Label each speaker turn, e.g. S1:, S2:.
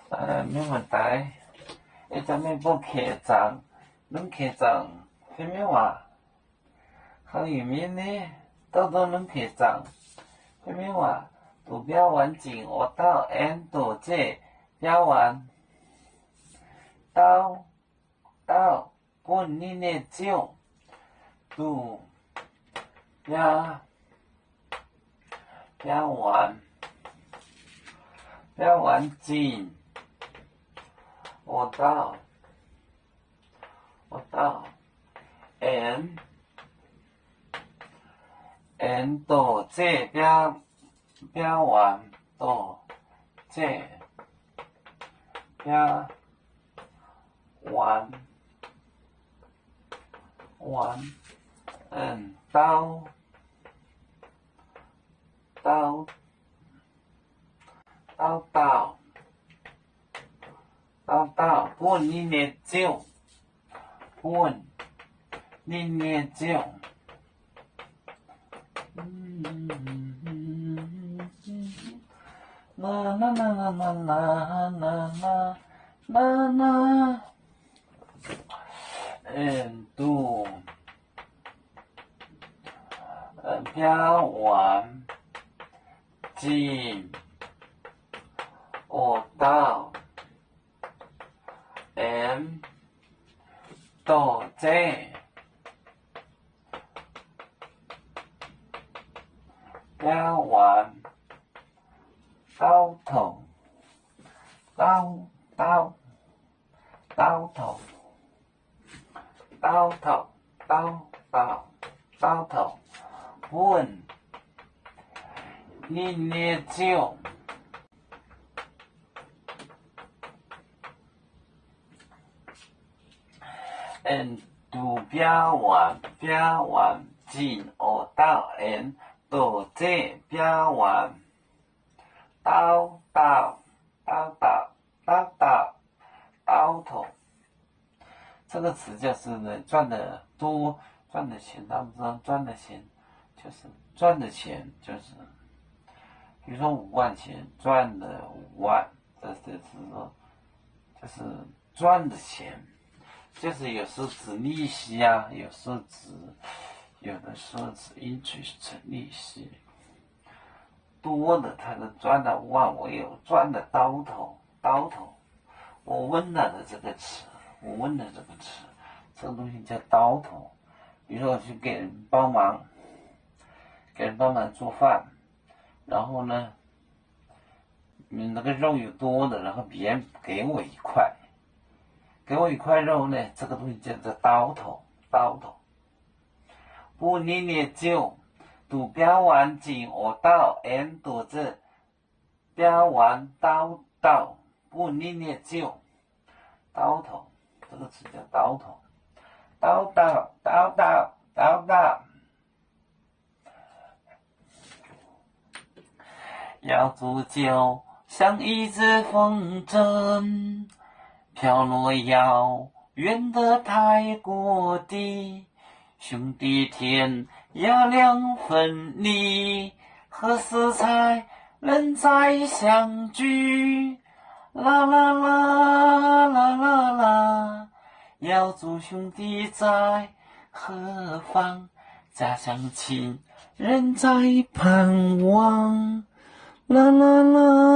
S1: 没问题。一阵咪不客栈，恁客栈什么话？好语面呢？多多恁客栈什么话？图标完整，我到 N 度这标完到本你的酒，图标完整。我到 n 度这标完度这标完到本你的酒，本你的酒。啦啦啦啦啦啦啦啦啦，度标完整，我到 M 到这标完刀头问你捏酒度标完整我到 N 到这标完刀头，这个词就是呢，赚的多，赚的钱当中，赚的钱就是，比如说5万钱赚了5万，这就是说，就是赚的钱，就是有时候指利息啊，有的时候指 interest 利息。多的他能赚到5万，我有赚的刀头，我问了的这个词，这个东西叫刀头。比如说我去给人帮忙做饭，然后呢，那个肉有多的，然后别人给我一块肉呢，这个东西叫做刀头。不你捏就图标完整，我到 N 度这标完刀不你捏就刀头，这个词叫刀头。要煮酒，像一只风筝，飘落遥远的太过地。兄弟天涯两分离，何时才能再相聚？啦啦啦啦啦啦，要祝兄弟在何方？家乡亲人在盼望。啦啦啦。